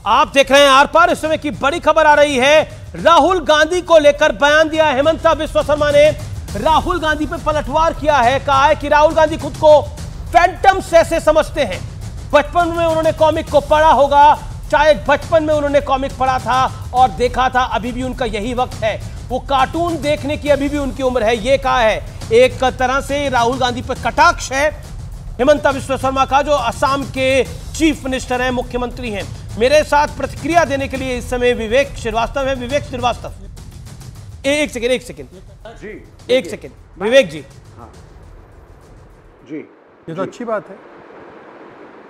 आप देख रहे हैं आर पार। इस समय की बड़ी खबर आ रही है, राहुल गांधी को लेकर बयान दिया हेमंता बिस्वा शर्मा ने। राहुल गांधी पे पलटवार किया है, कहा है कि राहुल गांधी खुद को फैंटम से समझते हैं। बचपन में उन्होंने कॉमिक को पढ़ा होगा, शायद बचपन में उन्होंने कॉमिक पढ़ा था और देखा था, अभी भी उनका यही वक्त है, वो कार्टून देखने की अभी भी उनकी उम्र है, ये कहा है। एक तरह से राहुल गांधी पर कटाक्ष है हेमंता बिस्वा शर्मा का, जो असम के चीफ मिनिस्टर हैं, मुख्यमंत्री हैं। मेरे साथ प्रतिक्रिया देने के लिए इस समय विवेक श्रीवास्तव है। विवेक श्रीवास्तव, एक सेकेंड जी, एक सेकेंड विवेक जी। हाँ जी, ये तो अच्छी बात है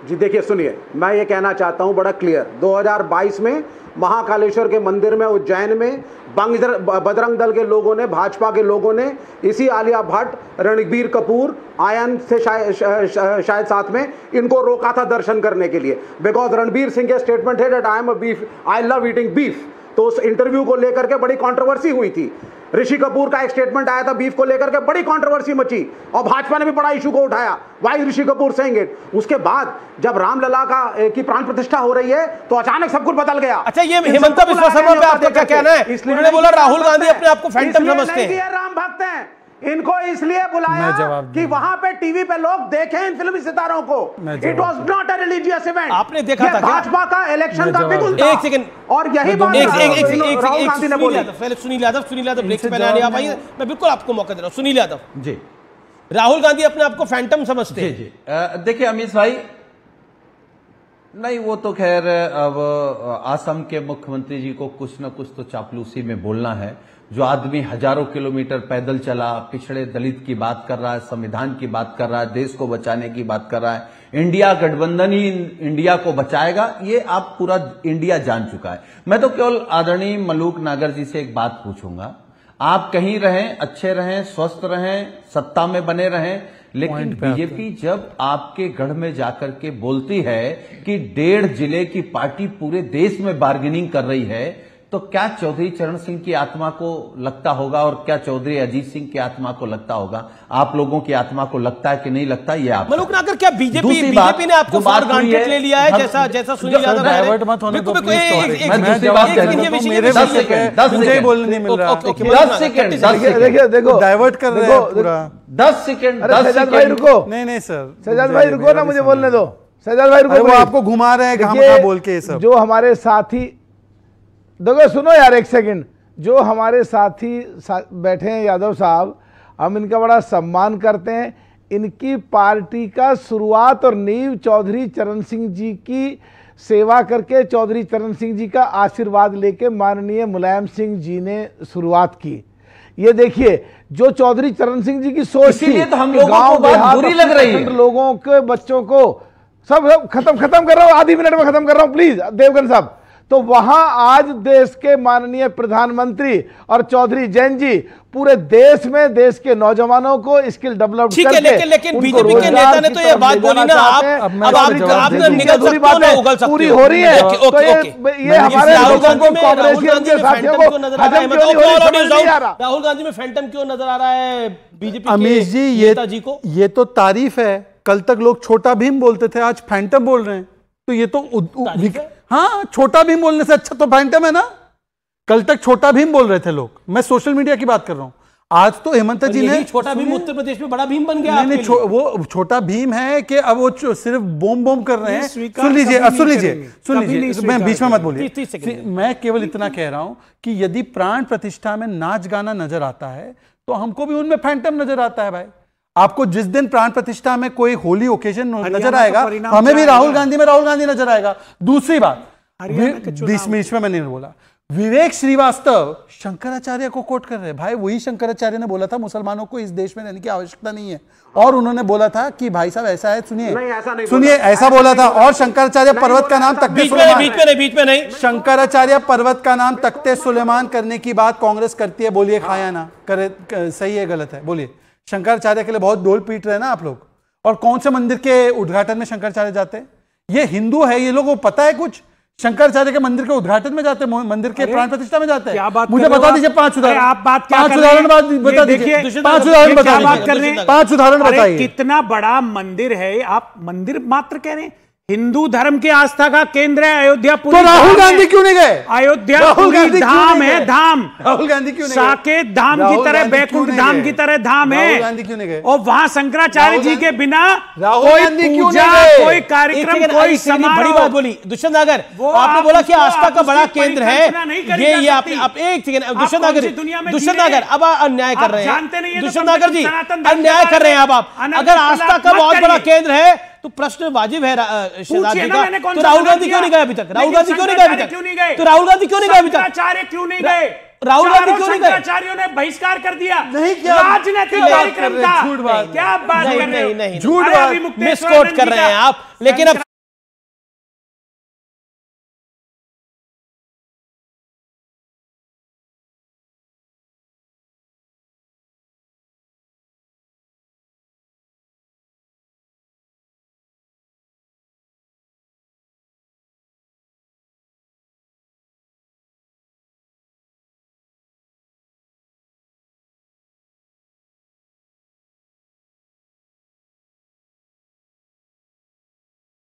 जी। देखिए सुनिए, मैं ये कहना चाहता हूं बड़ा क्लियर, 2022 में महाकालेश्वर के मंदिर में उज्जैन में बजरंग दल के लोगों ने, भाजपा के लोगों ने, इसी आलिया भट्ट, रणबीर कपूर, आयन से शायद साथ में, इनको रोका था दर्शन करने के लिए, बिकॉज रणबीर सिंह के स्टेटमेंट थे that I love eating beef. तो उस इंटरव्यू को लेकर के बड़ी कंट्रोवर्सी हुई थी। ऋषि कपूर का एक स्टेटमेंट आया था बीफ को लेकर के, बड़ी कंट्रोवर्सी मची और भाजपा ने भी बड़ा इशू को उठाया, why Rishi Kapoor saying it. उसके बाद जब रामलला की प्राण प्रतिष्ठा हो रही है तो अचानक सब कुछ बदल गया। अच्छा, ये हेमंता बिस्वा शर्मा पे आपका क्या कहना है? उन्होंने बोला राहुल गांधी अपने आप को फैंटम समझते हैं, राम भक्त हैं। इनको इसलिए बुलाया कि वहां पे टीवी पे लोग देखें इन फिल्मी सितारों को। It was not a religious event. आपने देखा था भाजपा का इलेक्शन का बिगुल था। एक सेकंड, और यही बात राहुल गांधी ने बोली। पहले सुनील यादव ब्रेक से पहले आ पाइए, मैं बिल्कुल आपको मौका दे रहा हूं। सुनील यादव जी, राहुल गांधी अपने आप को फैंटम समझते हैं? जी। देखिए अमीश भाई, नहीं वो तो खैर अब असम के मुख्यमंत्री जी को कुछ न कुछ तो चापलूसी में बोलना है। जो आदमी हजारों किलोमीटर पैदल चला, पिछड़े दलित की बात कर रहा है, संविधान की बात कर रहा है, देश को बचाने की बात कर रहा है, इंडिया गठबंधन ही इंडिया को बचाएगा, ये आप पूरा इंडिया जान चुका है। मैं तो केवल आदरणीय मलूक नागर जी से एक बात पूछूंगा, आप कहीं रहें, अच्छे रहें, स्वस्थ रहें, सत्ता में बने रहें, लेकिन बीजेपी जब आपके गढ़ में जाकर के बोलती है कि 1.5 जिले की पार्टी पूरे देश में बार्गेनिंग कर रही है, तो क्या चौधरी चरण सिंह की आत्मा को लगता होगा और क्या चौधरी अजीत सिंह की आत्मा को लगता होगा? आप लोगों की आत्मा को लगता है कि नहीं लगता, ये आप मलूक नागर, क्या बीजेपी ने आपको फॉर ग्रांटेड ले लिया है, जैसा सुनील यादव कह रहे हैं? देखो डाइवर्ट कर रहे हैं। 10 सेकंड रुको। नहीं सर, शहजाद भाई रुको ना, मुझे बोलने दो। शहजाद भाई रुको, वो आपको घुमा रहे हैं कहां बोल के। सब जो हमारे साथी, देखो सुनो यार एक सेकंड, जो हमारे साथी बैठे हैं यादव साहब, हम इनका बड़ा सम्मान करते हैं। इनकी पार्टी का शुरुआत और नींव चौधरी चरण सिंह जी की सेवा करके, चौधरी चरण सिंह जी का आशीर्वाद लेके माननीय मुलायम सिंह जी ने शुरुआत की। ये देखिए, जो चौधरी चरण सिंह जी की सोच थी, तो हम लोगों को बात बुरी लग रही है, लोगों के बच्चों को सब खत्म कर रहा हूं, आधी मिनट में खत्म कर रहा हूं प्लीज देवगन साहब। तो वहां आज देश के माननीय प्रधानमंत्री और चौधरी जैन जी पूरे देश में देश के नौजवानों को स्किल डेवलप करके, लेकिन बीजेपी के नेता ने तो ये बात बोली ना, आप निकल सकते हो, उगल सकते हो, पूरी हो रही है। तो ये हमारे लोगों को, कांग्रेसियों के साथियों को राहुल गांधी में फैंटम क्यों नजर आ रहा है बीजेपी? अमीश जी, ये तो तारीफ है। कल तक लोग छोटा भीम बोलते थे, आज फैंटम बोल रहे हैं, तो ये तो हाँ, छोटा भीम बोलने से अच्छा तो फैंटम है ना। कल तक छोटा भीम बोल रहे थे लोग, मैं सोशल मीडिया की बात कर रहा हूं। आज तो हेमंता जी ने छोटा भीम उत्तर प्रदेश में बड़ा भीम बन गया। नहीं, वो छोटा भीम है कि अब वो सिर्फ बोम कर रहे हैं। सुन लीजिए, मैं बीच में मत बोलिए। मैं केवल इतना कह रहा हूं कि यदि प्राण प्रतिष्ठा में नाच गाना नजर आता है तो हमको भी उनमें फैंटम नजर आता है भाई। आपको जिस दिन प्राण प्रतिष्ठा में कोई होली ओकेजन नजर आएगा, हमें भी राहुल गांधी में राहुल गांधी नजर आएगा। दूसरी बात, बीच में मैंने बोला, विवेक श्रीवास्तव शंकराचार्य को कोट कर रहे हैं। भाई वही शंकराचार्य ने बोला था मुसलमानों को इस देश में रहने की आवश्यकता नहीं है, और उन्होंने बोला था कि भाई साहब ऐसा है, सुनिए ऐसा बोला था। और शंकराचार्य पर्वत का नाम तख्ते सुलेमान, शंकराचार्य पर्वत का नाम तख्ते सुलेमान करने की बात कांग्रेस करती है। बोलिए खाया ना करे, सही है गलत है? बोलिए। शंकराचार्य के लिए बहुत डोल पीट रहे हैं ना आप लोग। और कौन से मंदिर के उद्घाटन में शंकराचार्य जाते हैं? ये हिंदू है, ये लोगों को पता है कुछ? शंकराचार्य के मंदिर के उद्घाटन में जाते हैं, मंदिर के प्राण प्रतिष्ठा में जाते हैं। मुझे बता दीजिए 5 उदाहरण। आप बात क्या 5 उदाहरण बता दीजिए, 5 उदाहरण बता दीजिए, 5 उदाहरण बताइए। कितना बड़ा मंदिर है, आप मंदिर मात्र कह रहे हैं, हिंदू धर्म की आस्था का केंद्र है अयोध्या। तो राहुल गांधी क्यों नहीं गए? अयोध्या पूरी धाम है, धाम। राहुल गांधी क्यों नहीं गए? साकेत धाम की तरह, बैकुंठ धाम की तरह धाम है। राहुल गांधी क्यों नहीं गए? और वहां शंकराचार्य जी के बिना कोई पूजा, कोई कार्यक्रम, कोई समारोह। बड़ी बात बोली दुष्यंत नागर, आपने बोला कि आस्था का बड़ा केंद्र है ये आप एक सेकंड दुष्यंत नागर, अब अन्याय कर रहे हैं दुष्यंत नागर जी, अन्याय कर रहे हैं अब आप। अगर आस्था का बहुत बड़ा केंद्र है तो प्रश्न वाजिब है शहजाद जी का, तो राहुल गांधी क्यों नहीं गए अभी तक? राहुल गांधी क्यों नहीं गए अभी तक? तो राहुल गांधी क्यों नहीं गए अभी तक? आचार्य क्यों नहीं गए? राहुल गांधी क्यों नहीं गए? आचार्यों ने बहिष्कार कर दिया। नहीं किया, राजनीतिक कार्यक्रम था। झूठ बात, क्या बात कर रहे हो? झूठ बात, मिसकोट कर रहे हैं आप। लेकिन अब